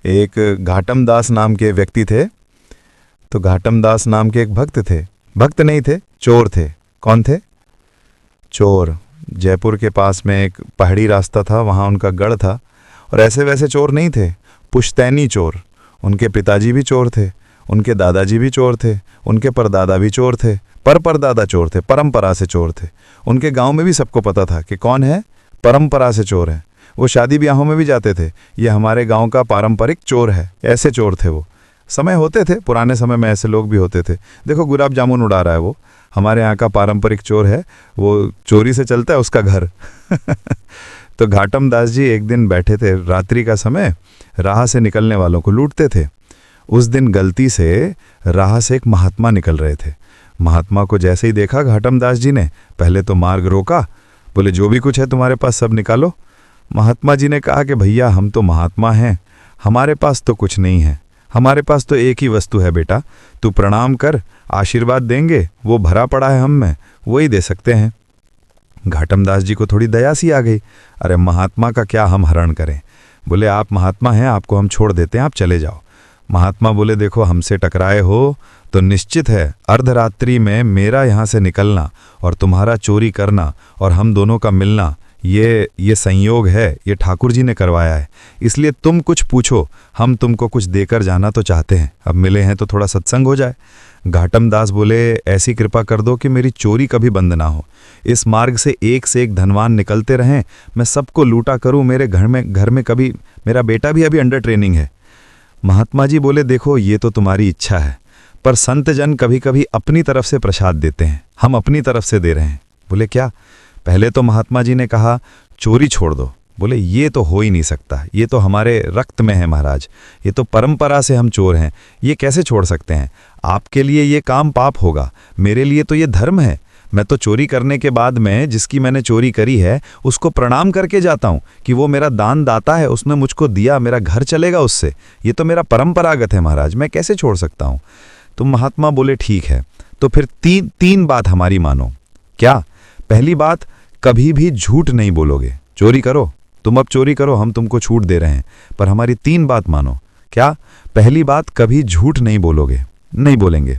एक घाटम दास नाम के व्यक्ति थे। तो घाटम दास नाम के एक भक्त थे, भक्त नहीं थे, चोर थे। कौन थे? चोर। जयपुर के पास में एक पहाड़ी रास्ता था, वहाँ उनका गढ़ था। और ऐसे वैसे चोर नहीं थे, पुश्तैनी चोर। उनके पिताजी भी चोर थे, उनके दादाजी भी चोर थे, उनके परदादा भी चोर थे, परदादा चोर थे, परंपरा से चोर थे। उनके गांव में भी सबको पता था कि कौन है, परंपरा से चोर है। वो शादी ब्याहों में भी जाते थे, ये हमारे गांव का पारंपरिक चोर है। ऐसे चोर थे वो। समय होते थे, पुराने समय में ऐसे लोग भी होते थे। देखो गुलाब जामुन उड़ा रहा है वो, हमारे यहाँ का पारंपरिक चोर है, वो चोरी से चलता है उसका घर। तो घाटम दास जी एक दिन बैठे थे, रात्रि का समय, राह से निकलने वालों को लूटते थे। उस दिन गलती से राह से एक महात्मा निकल रहे थे। महात्मा को जैसे ही देखा घाटम दास जी ने पहले तो मार्ग रोका, बोले जो भी कुछ है तुम्हारे पास सब निकालो। महात्मा जी ने कहा कि भैया हम तो महात्मा हैं, हमारे पास तो कुछ नहीं है, हमारे पास तो एक ही वस्तु है बेटा, तू प्रणाम कर, आशीर्वाद देंगे, वो भरा पड़ा है हम में, वही दे सकते हैं। घाटम दास जी को थोड़ी दया सी आ गई, अरे महात्मा का क्या हम हरण करें। बोले आप महात्मा हैं, आपको हम छोड़ देते हैं, आप चले जाओ। महात्मा बोले देखो हमसे टकराए हो तो निश्चित है अर्धरात्रि में मेरा यहाँ से निकलना और तुम्हारा चोरी करना और हम दोनों का मिलना, ये संयोग है, ये ठाकुर जी ने करवाया है। इसलिए तुम कुछ पूछो, हम तुमको कुछ देकर जाना तो चाहते हैं, अब मिले हैं तो थोड़ा सत्संग हो जाए। घाटम दास बोले ऐसी कृपा कर दो कि मेरी चोरी कभी बंद ना हो, इस मार्ग से एक धनवान निकलते रहें, मैं सबको लूटा करूं, मेरे घर में कभी, मेरा बेटा भी अभी अंडर ट्रेनिंग है। महात्मा जी बोले देखो ये तो तुम्हारी इच्छा है, पर संत जन कभी कभी अपनी तरफ से प्रसाद देते हैं, हम अपनी तरफ से दे रहे हैं। बोले क्या? पहले तो महात्मा जी ने कहा चोरी छोड़ दो। बोले ये तो हो ही नहीं सकता, ये तो हमारे रक्त में है महाराज, ये तो परंपरा से हम चोर हैं, ये कैसे छोड़ सकते हैं? आपके लिए ये काम पाप होगा, मेरे लिए तो ये धर्म है। मैं तो चोरी करने के बाद में जिसकी मैंने चोरी करी है उसको प्रणाम करके जाता हूँ कि वो मेरा दान दाता है, उसने मुझको दिया, मेरा घर चलेगा उससे, ये तो मेरा परंपरागत है महाराज, मैं कैसे छोड़ सकता हूँ? तो महात्मा बोले ठीक है, तो फिर तीन बात हमारी मानो। क्या? पहली बात, कभी भी झूठ नहीं बोलोगे। चोरी करो, तुम अब चोरी करो, हम तुमको छूट दे रहे हैं, पर हमारी 3 बात मानो। क्या? पहली बात, कभी झूठ नहीं बोलोगे, नहीं बोलेंगे।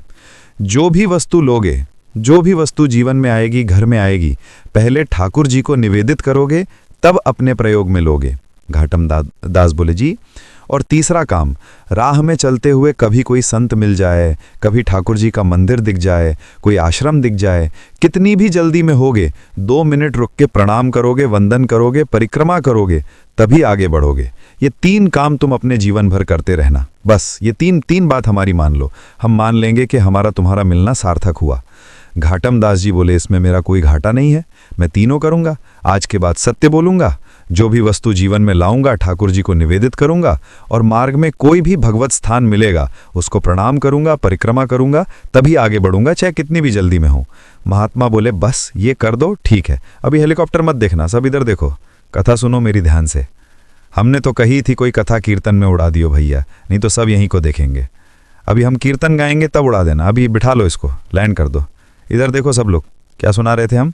जो भी वस्तु लोगे, जो भी वस्तु जीवन में आएगी, घर में आएगी, पहले ठाकुर जी को निवेदित करोगे, तब अपने प्रयोग में लोगे। घाटम दास बोले जी। और तीसरा काम, राह में चलते हुए कभी कोई संत मिल जाए, कभी ठाकुर जी का मंदिर दिख जाए, कोई आश्रम दिख जाए, कितनी भी जल्दी में होगे, 2 मिनट रुक के प्रणाम करोगे, वंदन करोगे, परिक्रमा करोगे, तभी आगे बढ़ोगे। ये 3 काम तुम अपने जीवन भर करते रहना, बस ये तीन बात हमारी मान लो, हम मान लेंगे कि हमारा तुम्हारा मिलना सार्थक हुआ। घाटम दास जी बोले इसमें मेरा कोई घाटा नहीं है, मैं तीनों करूंगा, आज के बाद सत्य बोलूंगा, जो भी वस्तु जीवन में लाऊंगा ठाकुर जी को निवेदित करूंगा, और मार्ग में कोई भी भगवत स्थान मिलेगा उसको प्रणाम करूंगा, परिक्रमा करूंगा, तभी आगे बढ़ूंगा, चाहे कितनी भी जल्दी में हो। महात्मा बोले बस ये कर दो, ठीक है, अभी हेलीकॉप्टर मत देखना, सब इधर देखो, कथा सुनो मेरी ध्यान से। हमने तो कही थी कोई कथा कीर्तन में उड़ा दियो भैया, नहीं तो सब यहीं को देखेंगे। अभी हम कीर्तन गाएंगे तब उड़ा देना, अभी बिठा लो इसको, लैंड कर दो। इधर देखो सब लोग, क्या सुना रहे थे हम?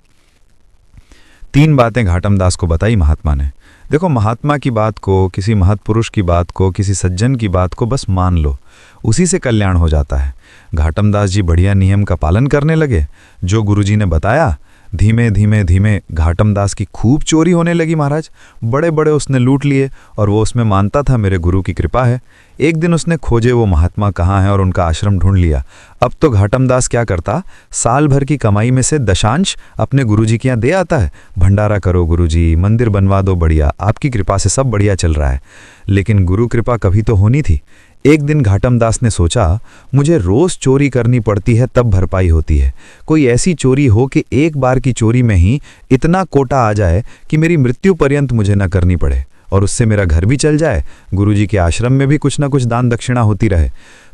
3 बातें घाटम दास को बताई महात्मा ने। देखो महात्मा की बात को, किसी महत्पुरुष की बात को, किसी सज्जन की बात को बस मान लो, उसी से कल्याण हो जाता है। घाटम दास जी बढ़िया नियम का पालन करने लगे, जो गुरुजी ने बताया। धीमे धीमे घाटम दास की खूब चोरी होने लगी महाराज, बड़े बड़े उसने लूट लिए, और वो उसमें मानता था मेरे गुरु की कृपा है। एक दिन उसने खोजे वो महात्मा कहाँ हैं और उनका आश्रम ढूंढ लिया। अब तो घाटम दास क्या करता, साल भर की कमाई में से दशांश अपने गुरुजी के यहाँ दे आता है, भंडारा करो गुरुजी, मंदिर बनवा दो, बढ़िया, आपकी कृपा से सब बढ़िया चल रहा है। लेकिन गुरु कृपा कभी तो होनी थी। एक दिन घाटम दास ने सोचा मुझे रोज चोरी करनी पड़ती है तब भरपाई होती है, कोई ऐसी चोरी हो कि एक बार की चोरी में ही इतना कोटा आ जाए कि मेरी मृत्यु पर्यंत मुझे न करनी पड़े, और उससे मेरा घर भी चल जाए, गुरुजी के आश्रम में भी कुछ ना कुछ दान दक्षिणा होती रहे।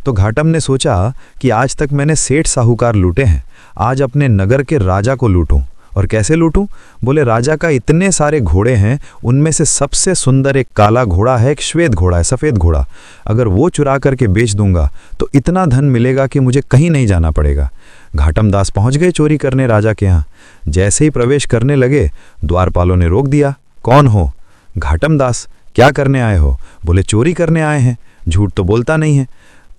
तो घाटम ने सोचा कि आज तक मैंने सेठ साहूकार लूटे हैं, आज अपने नगर के राजा को लूटूं। और कैसे लूटूं? बोले राजा का इतने सारे घोड़े हैं, उनमें से सबसे सुंदर एक काला घोड़ा है, एक श्वेत घोड़ा है, सफ़ेद घोड़ा, अगर वो चुरा करके बेच दूंगा तो इतना धन मिलेगा कि मुझे कहीं नहीं जाना पड़ेगा। घाटम दास पहुंच गए चोरी करने राजा के यहाँ। जैसे ही प्रवेश करने लगे, द्वारपालों ने रोक दिया। कौन हो? घाटम दास। क्या करने आए हो? बोले चोरी करने आए हैं। झूठ तो बोलता नहीं है।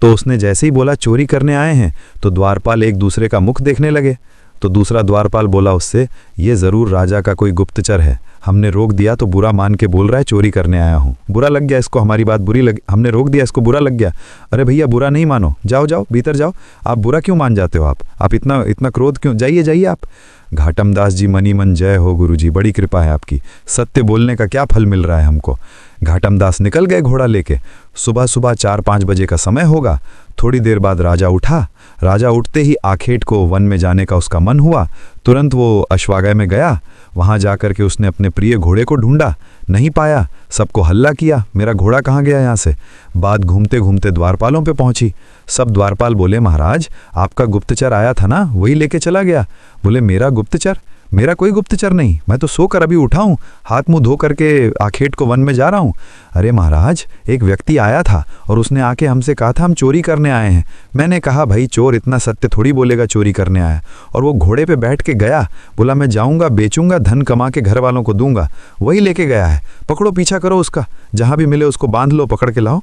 तो उसने जैसे ही बोला चोरी करने आए हैं, तो द्वारपाल एक दूसरे का मुख देखने लगे। तो दूसरा द्वारपाल बोला उससे, ये ज़रूर राजा का कोई गुप्तचर है, हमने रोक दिया तो बुरा मान के बोल रहा है चोरी करने आया हूँ, बुरा लग गया इसको, हमारी बात बुरी लगी, हमने रोक दिया, इसको बुरा लग गया। अरे भैया बुरा नहीं मानो, जाओ जाओ भीतर जाओ, आप बुरा क्यों मान जाते हो, आप इतना इतना क्रोध क्यों, जाइए जाइए आप। घाटम दास जी मनी मन जय हो गुरुजी, बड़ी कृपा है आपकी, सत्य बोलने का क्या फल मिल रहा है हमको। घाटम दास निकल गए घोड़ा लेके। सुबह सुबह 4-5 बजे का समय होगा। थोड़ी देर बाद राजा उठा। राजा उठते ही आखेट को वन में जाने का उसका मन हुआ। तुरंत वो अश्वागाय में गया। वहां जाकर के उसने अपने प्रिय घोड़े को ढूंढा, नहीं पाया। सबको हल्ला किया, मेरा घोड़ा कहाँ गया यहाँ से। बात घूमते घूमते द्वारपालों पे पहुंची। सब द्वारपाल बोले, महाराज आपका गुप्तचर आया था ना, वही लेके चला गया। बोले, मेरा गुप्तचर? मेरा कोई गुप्तचर नहीं, मैं तो सोकर अभी उठा हूँ, हाथ मुंह धो करके आखेट को वन में जा रहा हूँ। अरे महाराज, एक व्यक्ति आया था और उसने आके हमसे कहा था हम चोरी करने आए हैं। मैंने कहा भाई चोर इतना सत्य थोड़ी बोलेगा चोरी करने आया। और वो घोड़े पे बैठ के गया, बोला मैं जाऊँगा, बेचूंगा, धन कमा के घर वालों को दूंगा। वही लेके गया है, पकड़ो, पीछा करो उसका, जहाँ भी मिले उसको बांध लो, पकड़ के लाओ।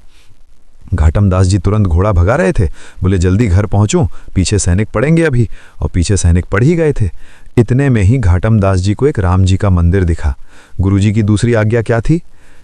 घाटम दास जी तुरंत घोड़ा भगा रहे थे। बोले जल्दी घर पहुंचूं, पीछे सैनिक पड़ेंगे अभी। और पीछे सैनिक पड़ ही गए थे। इतने में ही घाटम दास जी को एक राम जी का मंदिर दिखा। गुरुजी की दूसरी आज्ञा क्या थी?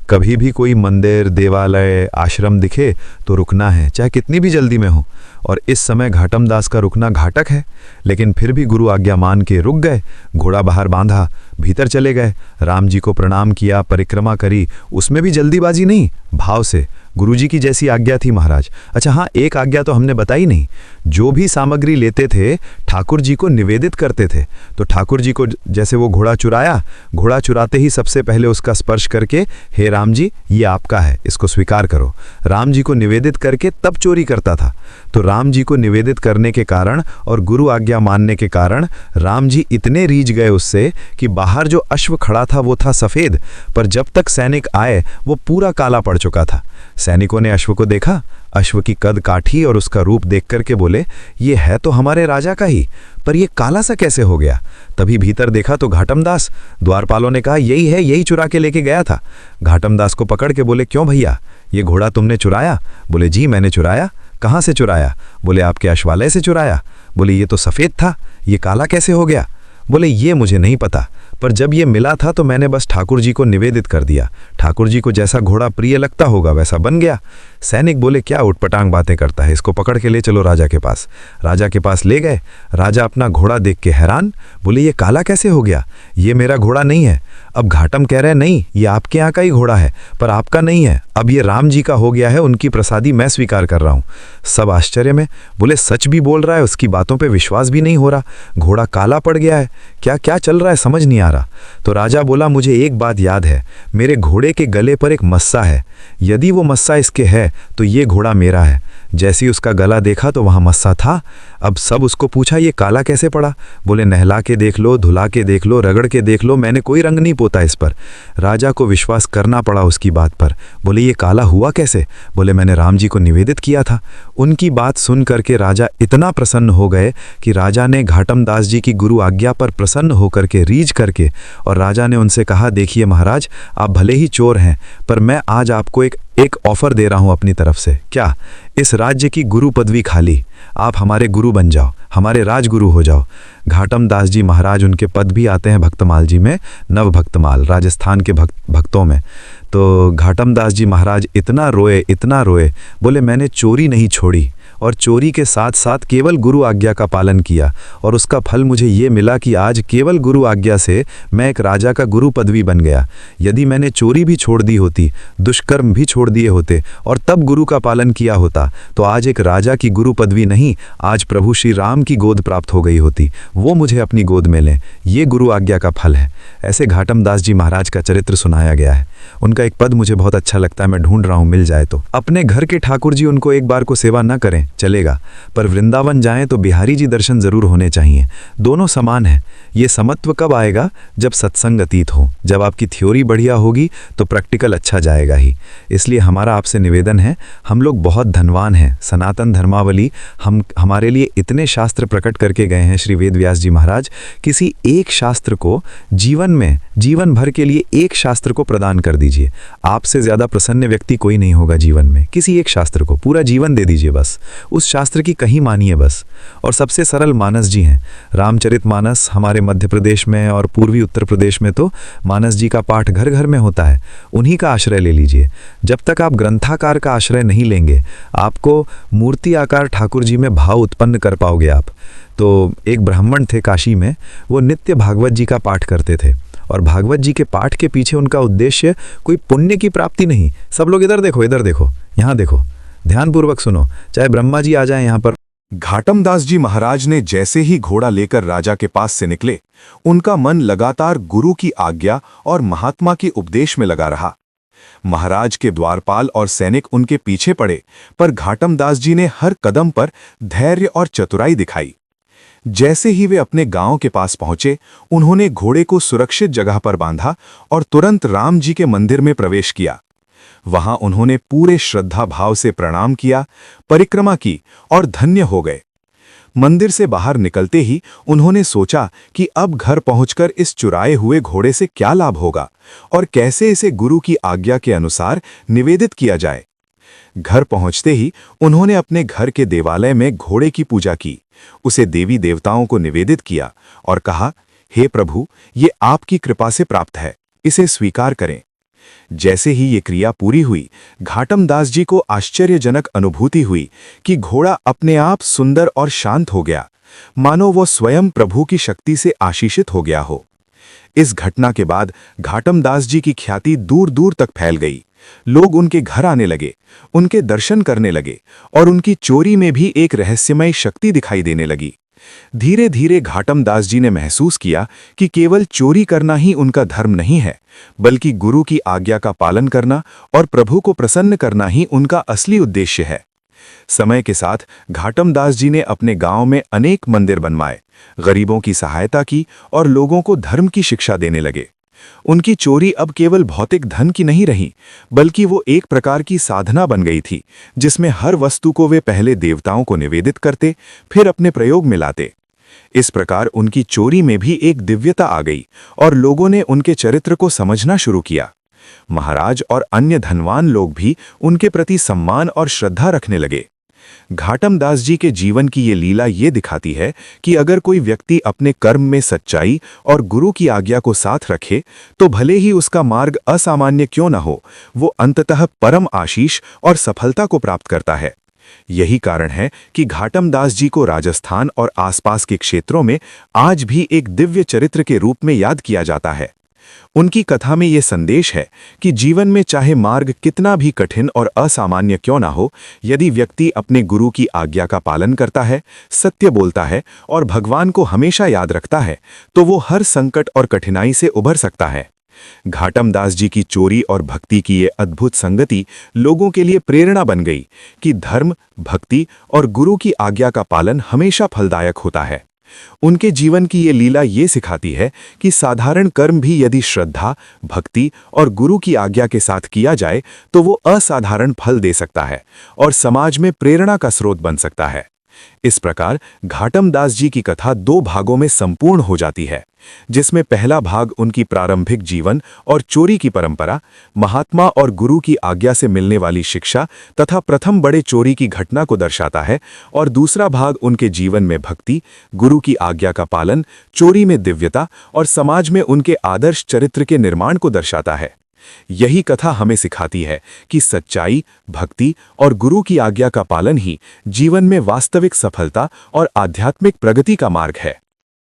कभी भी कोई मंदिर, देवालय, आश्रम दिखे तो रुकना है, चाहे कितनी भी जल्दी में हो। और इस समय घाटम दास का रुकना घातक है, लेकिन फिर भी गुरु आज्ञा मान के रुक गए। घोड़ा बाहर बांधा, भीतर चले गए, राम जी को प्रणाम किया, परिक्रमा करी, उसमें भी जल्दीबाजी नहीं, भाव से। गुरुजी की जैसी आज्ञा थी महाराज। अच्छा हाँ, एक आज्ञा तो हमने बताई नहीं, जो भी सामग्री लेते थे ठाकुर जी को निवेदित करते थे। तो ठाकुर जी को जैसे वो घोड़ा चुराया, घोड़ा चुराते ही सबसे पहले उसका स्पर्श करके, हे राम जी ये आपका है, इसको स्वीकार करो, राम जी को निवेदित करके तब चोरी करता था। तो राम जी को निवेदित करने के कारण और गुरु आज्ञा मानने के कारण राम जी इतने रीझ गए उससे कि बाहर जो अश्व खड़ा था वो था सफ़ेद, पर जब तक सैनिक आए वो पूरा काला पड़ चुका था। सैनिकों ने अश्व को देखा, अश्व की कद काठी और उसका रूप देख करके बोले, ये है तो हमारे राजा का ही, पर ये काला सा कैसे हो गया। तभी भीतर देखा तो घाटम दास। द्वारपालों ने कहा यही है, यही चुरा के लेके गया था। घाटम दास को पकड़ के बोले, क्यों भैया, ये घोड़ा तुमने चुराया? बोले जी मैंने चुराया। कहाँ से चुराया? बोले आपके अश्वालय से चुराया। बोले ये तो सफ़ेद था, ये काला कैसे हो गया? बोले ये मुझे नहीं पता, पर जब ये मिला था तो मैंने बस ठाकुर जी को निवेदित कर दिया। ठाकुर जी को जैसा घोड़ा प्रिय लगता होगा वैसा बन गया। सैनिक बोले क्या उटपटांग बातें करता है, इसको पकड़ के ले चलो राजा के पास। राजा के पास ले गए। राजा अपना घोड़ा देख के हैरान, बोले ये काला कैसे हो गया, ये मेरा घोड़ा नहीं है। अब घाटम कह रहे नहीं, ये आपके यहाँ का ही घोड़ा है, पर आपका नहीं है, अब ये राम जी का हो गया है, उनकी प्रसादी मैं स्वीकार कर रहा हूँ। सब आश्चर्य में, बोले सच भी बोल रहा है, उसकी बातों पे विश्वास भी नहीं हो रहा, घोड़ा काला पड़ गया है, क्या क्या चल रहा है समझ नहीं आ रहा। तो राजा बोला मुझे एक बात याद है, मेरे घोड़े के गले पर एक मस्सा है, यदि वो मस्सा इसके है तो ये घोड़ा मेरा है। जैसे ही उसका गला देखा तो वहाँ मस्सा था। अब सब उसको पूछा ये काला कैसे पड़ा? बोले नहला के देख लो, धुला के देख लो, रगड़ के देख लो, मैंने कोई रंग नहीं पोता इस पर। राजा को विश्वास करना पड़ा उसकी बात पर। बोले ये काला हुआ कैसे? बोले मैंने राम जी को निवेदित किया था। उनकी बात सुन करके राजा इतना प्रसन्न हो गए कि राजा ने घाटम दास जी की गुरु आज्ञा पर प्रसन्न होकर के रीझ करके, और राजा ने उनसे कहा देखिए महाराज, आप भले ही चोर हैं, पर मैं आज आपको एक ऑफर दे रहा हूं अपनी तरफ से। क्या? इस राज्य की गुरु पदवी खाली, आप हमारे गुरु बन जाओ, हमारे राजगुरु हो जाओ। घाटम दास जी महाराज, उनके पद भी आते हैं भक्तमाल जी में, नव भक्तमाल, राजस्थान के भक्तों में। तो घाटम दास जी महाराज इतना रोए, बोले मैंने चोरी नहीं छोड़ी, और चोरी के साथ साथ केवल गुरु आज्ञा का पालन किया, और उसका फल मुझे ये मिला कि आज केवल गुरु आज्ञा से मैं एक राजा का गुरु पदवी बन गया। यदि मैंने चोरी भी छोड़ दी होती, दुष्कर्म भी छोड़ दिए होते, और तब गुरु का पालन किया होता, तो आज एक राजा की गुरु पदवी नहीं, आज प्रभु श्री राम की गोद प्राप्त हो गई होती। वो मुझे अपनी गोद में लें, ये गुरु आज्ञा का फल है। ऐसे घाटम दास जी महाराज का चरित्र सुनाया गया है। उनका एक पद मुझे बहुत अच्छा लगता है, मैं ढूंढ रहा हूँ, मिल जाए तो। अपने घर के ठाकुर जी उनको एक बार को सेवा न करें चलेगा, पर वृंदावन जाएं तो बिहारी जी दर्शन जरूर होने चाहिए। दोनों समान हैं। ये समत्व कब आएगा? जब सत्संग अतीत हो, जब आपकी थ्योरी बढ़िया होगी तो प्रैक्टिकल अच्छा जाएगा ही। इसलिए हमारा आपसे निवेदन है, हम लोग बहुत धनवान हैं। सनातन धर्मावली हमारे लिए इतने शास्त्र प्रकट करके गए हैं श्री वेद व्यास जी महाराज। किसी एक शास्त्र को जीवन भर के लिए एक शास्त्र को प्रदान कर दीजिए। आपसे ज़्यादा प्रसन्न व्यक्ति कोई नहीं होगा जीवन में। किसी एक शास्त्र को पूरा जीवन दे दीजिए, बस उस शास्त्र की कहीं मानिए बस। और सबसे सरल मानस जी हैं। रामचरितमानस हमारे मध्य प्रदेश में और पूर्वी उत्तर प्रदेश में तो मानस जी का पाठ घर घर में होता है। उन्हीं का आश्रय ले लीजिए। जब तक आप ग्रंथाकार का आश्रय नहीं लेंगे, आपको मूर्ति आकार ठाकुर जी में भाव उत्पन्न कर पाओगे आप। तो एक ब्राह्मण थे काशी में, वो नित्य भागवत जी का पाठ करते थे। और भागवत जी के पाठ के पीछे उनका उद्देश्य कोई पुण्य की प्राप्ति नहीं। सब लोग इधर देखो, यहाँ देखो, ध्यानपूर्वक सुनो, चाहे ब्रह्मा जी आ जाएं यहाँ पर। घाटमदास जी महाराज ने जैसे ही घोड़ा लेकर राजा के पास से निकले, उनका मन लगातार गुरु की आज्ञा और महात्मा के उपदेश में लगा रहा। महाराज के द्वारपाल और सैनिक उनके पीछे पड़े, पर घाटमदास जी ने हर कदम पर धैर्य और चतुराई दिखाई। जैसे ही वे अपने गांव के पास पहुंचे, उन्होंने घोड़े को सुरक्षित जगह पर बांधा और तुरंत राम जी के मंदिर में प्रवेश किया। वहां उन्होंने पूरे श्रद्धा भाव से प्रणाम किया, परिक्रमा की और धन्य हो गए। मंदिर से बाहर निकलते ही उन्होंने सोचा कि अब घर पहुंचकर इस चुराए हुए घोड़े से क्या लाभ होगा और कैसे इसे गुरु की आज्ञा के अनुसार निवेदित किया जाए। घर पहुंचते ही उन्होंने अपने घर के देवालय में घोड़े की पूजा की, उसे देवी देवताओं को निवेदित किया और कहा, हे प्रभु, ये आपकी कृपा से प्राप्त है, इसे स्वीकार करें। जैसे ही ये क्रिया पूरी हुई, घाटमदास जी को आश्चर्यजनक अनुभूति हुई कि घोड़ा अपने आप सुंदर और शांत हो गया, मानो वो स्वयं प्रभु की शक्ति से आशीषित हो गया हो। इस घटना के बाद घाटमदास जी की ख्याति दूर दूर तक फैल गई। लोग उनके घर आने लगे, उनके दर्शन करने लगे और उनकी चोरी में भी एक रहस्यमय शक्ति दिखाई देने लगी। धीरे धीरे घाटमदास जी ने महसूस किया कि केवल चोरी करना ही उनका धर्म नहीं है, बल्कि गुरु की आज्ञा का पालन करना और प्रभु को प्रसन्न करना ही उनका असली उद्देश्य है। समय के साथ घाटमदास जी ने अपने गांव में अनेक मंदिर बनवाए, गरीबों की सहायता की और लोगों को धर्म की शिक्षा देने लगे। उनकी चोरी अब केवल भौतिक धन की नहीं रही, बल्कि वो एक प्रकार की साधना बन गई थी, जिसमें हर वस्तु को वे पहले देवताओं को निवेदित करते, फिर अपने प्रयोग में लाते। इस प्रकार उनकी चोरी में भी एक दिव्यता आ गई और लोगों ने उनके चरित्र को समझना शुरू किया। महाराज और अन्य धनवान लोग भी उनके प्रति सम्मान और श्रद्धा रखने लगे। घाटमदास जी के जीवन की ये लीला ये दिखाती है कि अगर कोई व्यक्ति अपने कर्म में सच्चाई और गुरु की आज्ञा को साथ रखे, तो भले ही उसका मार्ग असामान्य क्यों न हो, वो अंततः परम आशीष और सफलता को प्राप्त करता है। यही कारण है कि घाटमदास जी को राजस्थान और आसपास के क्षेत्रों में आज भी एक दिव्य चरित्र के रूप में याद किया जाता है। उनकी कथा में यह संदेश है कि जीवन में चाहे मार्ग कितना भी कठिन और असामान्य क्यों ना हो, यदि व्यक्ति अपने गुरु की आज्ञा का पालन करता है, सत्य बोलता है और भगवान को हमेशा याद रखता है, तो वो हर संकट और कठिनाई से उभर सकता है। घाटमदास जी की चोरी और भक्ति की ये अद्भुत संगति लोगों के लिए प्रेरणा बन गई कि धर्म, भक्ति और गुरु की आज्ञा का पालन हमेशा फलदायक होता है। उनके जीवन की ये लीला ये सिखाती है कि साधारण कर्म भी यदि श्रद्धा, भक्ति और गुरु की आज्ञा के साथ किया जाए तो वो असाधारण फल दे सकता है और समाज में प्रेरणा का स्रोत बन सकता है। इस प्रकार घाटमदास जी की कथा 2 भागों में संपूर्ण हो जाती है, जिसमें पहला भाग उनकी प्रारंभिक जीवन और चोरी की परंपरा, महात्मा और गुरु की आज्ञा से मिलने वाली शिक्षा तथा प्रथम बड़े चोरी की घटना को दर्शाता है, और दूसरा भाग उनके जीवन में भक्ति, गुरु की आज्ञा का पालन, चोरी में दिव्यता और समाज में उनके आदर्श चरित्र के निर्माण को दर्शाता है। यही कथा हमें सिखाती है कि सच्चाई, भक्ति और गुरु की आज्ञा का पालन ही जीवन में वास्तविक सफलता और आध्यात्मिक प्रगति का मार्ग है।